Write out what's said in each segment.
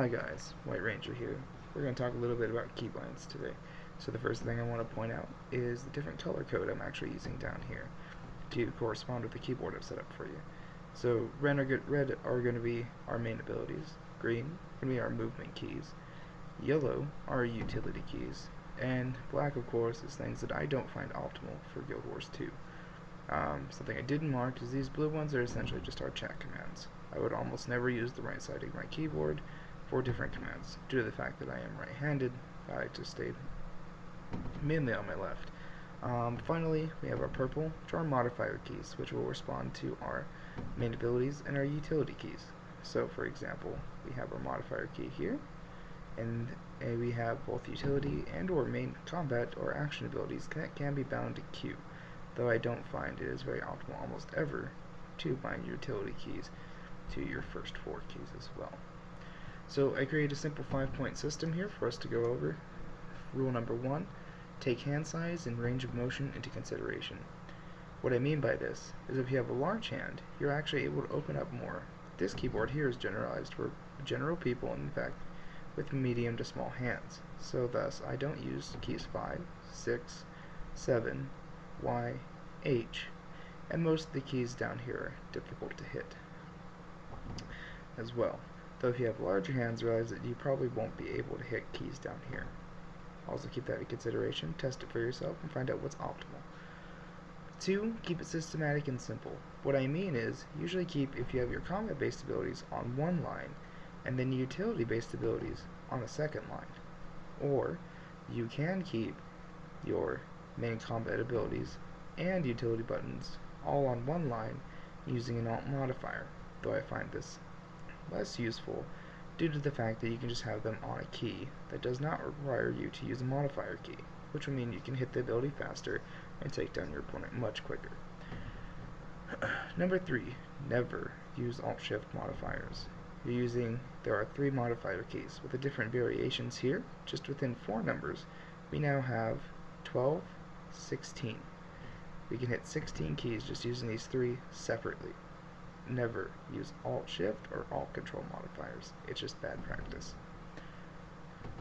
Hi guys, White Ranger here. We're going to talk a little bit about keybinds today. So the first thing I want to point out is the different color code I'm actually using down here to correspond with the keyboard I've set up for you. So red are going to be our main abilities, green are going to be our movement keys, yellow are our utility keys, and black of course is things that I don't find optimal for Guild Wars 2. Something I didn't mark is these blue ones are essentially just our chat commands. I would almost never use the right side of my keyboard for different commands. Due to the fact that I am right-handed, I like to stay mainly on my left. Finally, we have our purple, which are our modifier keys, which will respond to our main abilities and our utility keys. So, for example, we have our modifier key here, and we have both utility and or main combat or action abilities that can be bound to Q, though I don't find it is very optimal almost ever to bind utility keys to your first 4 keys as well. So I created a simple 5-point system here for us to go over. Rule number 1, take hand size and range of motion into consideration. What I mean by this is if you have a large hand, you're actually able to open up more. This keyboard here is generalized for general people, in fact, with medium to small hands. So thus, I don't use keys 5, 6, 7, Y, H, and most of the keys down here are difficult to hit as well. Though if you have larger hands, realize that you probably won't be able to hit keys down here. Also keep that in consideration, test it for yourself, and find out what's optimal. 2, keep it systematic and simple. What I mean is, usually keep, if you have your combat-based abilities on one line, and then utility-based abilities on a second line. Or, you can keep your main combat abilities and utility buttons all on one line using an alt modifier, though I find this less useful due to the fact that you can just have them on a key that does not require you to use a modifier key, which will mean you can hit the ability faster and take down your opponent much quicker. Number 3, never use Alt-Shift modifiers. There are 3 modifier keys with the different variations here. Just within 4 numbers, we now have 12, 16. We can hit 16 keys just using these 3 separately. Never use Alt-Shift or Alt-Control modifiers. It's just bad practice.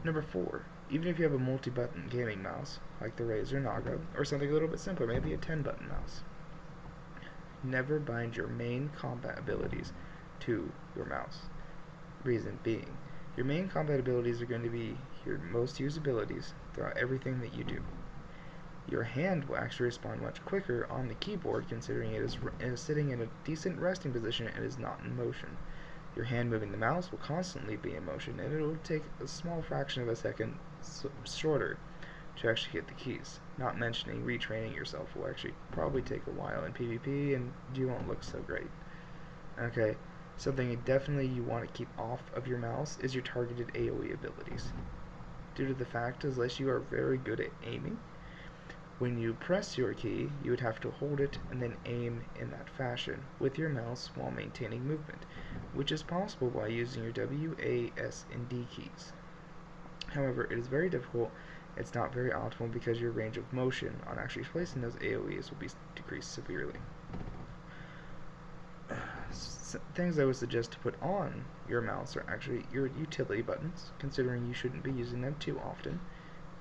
Number 4, even if you have a multi-button gaming mouse, like the Razer Naga, or something a little bit simpler, maybe a 10-button mouse, never bind your main combat abilities to your mouse. Reason being, your main combat abilities are going to be your most used abilities throughout everything that you do. Your hand will actually respond much quicker on the keyboard, considering it is sitting in a decent resting position and is not in motion. Your hand moving the mouse will constantly be in motion, and it will take a small fraction of a second shorter to actually hit the keys. Not mentioning retraining yourself will actually probably take a while in PvP, and you won't look so great. Okay, something definitely you want to keep off of your mouse is your targeted AoE abilities. Due to the fact, unless you are very good at aiming, when you press your key, you would have to hold it and then aim in that fashion with your mouse while maintaining movement, which is possible by using your W, A, S, and D keys. However, it is very difficult. It's not very optimal because your range of motion on actually placing those AoEs will be decreased severely. Things I would suggest to put on your mouse are actually your utility buttons, considering you shouldn't be using them too often,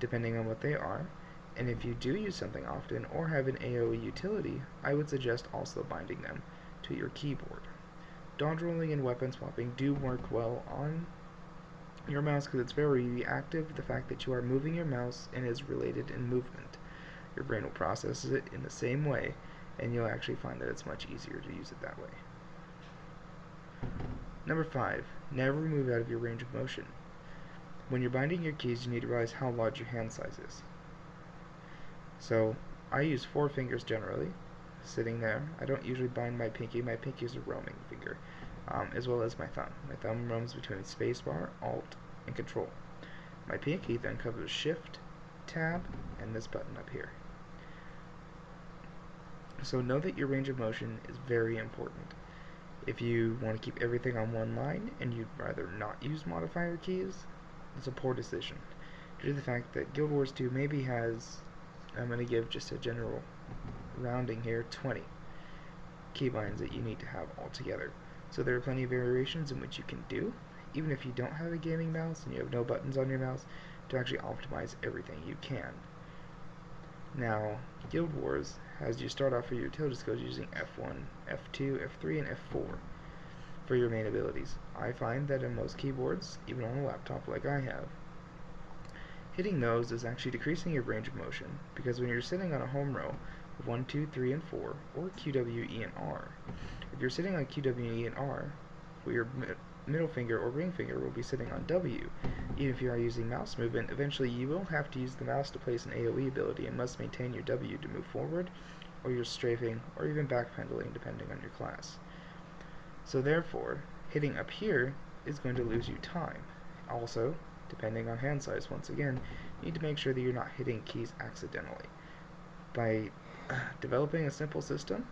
depending on what they are. And if you do use something often or have an AoE utility, I would suggest also binding them to your keyboard. Dodge rolling and weapon swapping do work well on your mouse because it's very reactive to the fact that you are moving your mouse and is related in movement. Your brain will process it in the same way, and you'll actually find that it's much easier to use it that way. Number 5, never move out of your range of motion. When you're binding your keys, you need to realize how large your hand size is. So, I use 4 fingers generally, sitting there. I don't usually bind my pinky. My pinky is a roaming finger, as well as my thumb. My thumb roams between spacebar, Alt, and Control. My pinky then covers Shift, Tab, and this button up here. So know that your range of motion is very important. If you want to keep everything on one line and you'd rather not use modifier keys, it's a poor decision. Due to the fact that Guild Wars 2 maybe has, I'm going to give just a general rounding here, 20 keybinds that you need to have all together. So there are plenty of variations in which you can do. even if you don't have a gaming mouse and you have no buttons on your mouse, to actually optimize everything you can. Now, Guild Wars has you start off with your utility skills using F1, F2, F3, and F4 for your main abilities. I find that in most keyboards, even on a laptop like I have, hitting those is actually decreasing your range of motion, because when you're sitting on a home row of 1, 2, 3, and 4, or Q, W, E, and R, if you're sitting on Q, W, E, and R, well, your middle finger or ring finger will be sitting on W. Even if you are using mouse movement, eventually you will have to use the mouse to place an AoE ability and must maintain your W to move forward, or you're strafing, or even backpedaling depending on your class. So therefore, hitting up here is going to lose you time. Also, depending on hand size, once again, you need to make sure that you're not hitting keys accidentally. By developing a simple system,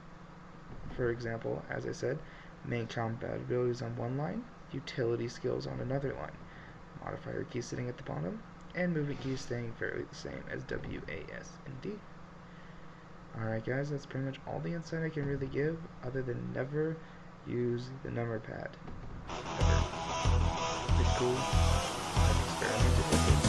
for example, as I said, main combat abilities on one line, utility skills on another line, modifier keys sitting at the bottom, and movement keys staying fairly the same as W, A, S, and D. Alright guys, that's pretty much all the insight I can really give, other than never use the number pad. Ever. It's cool. I've experimented with it.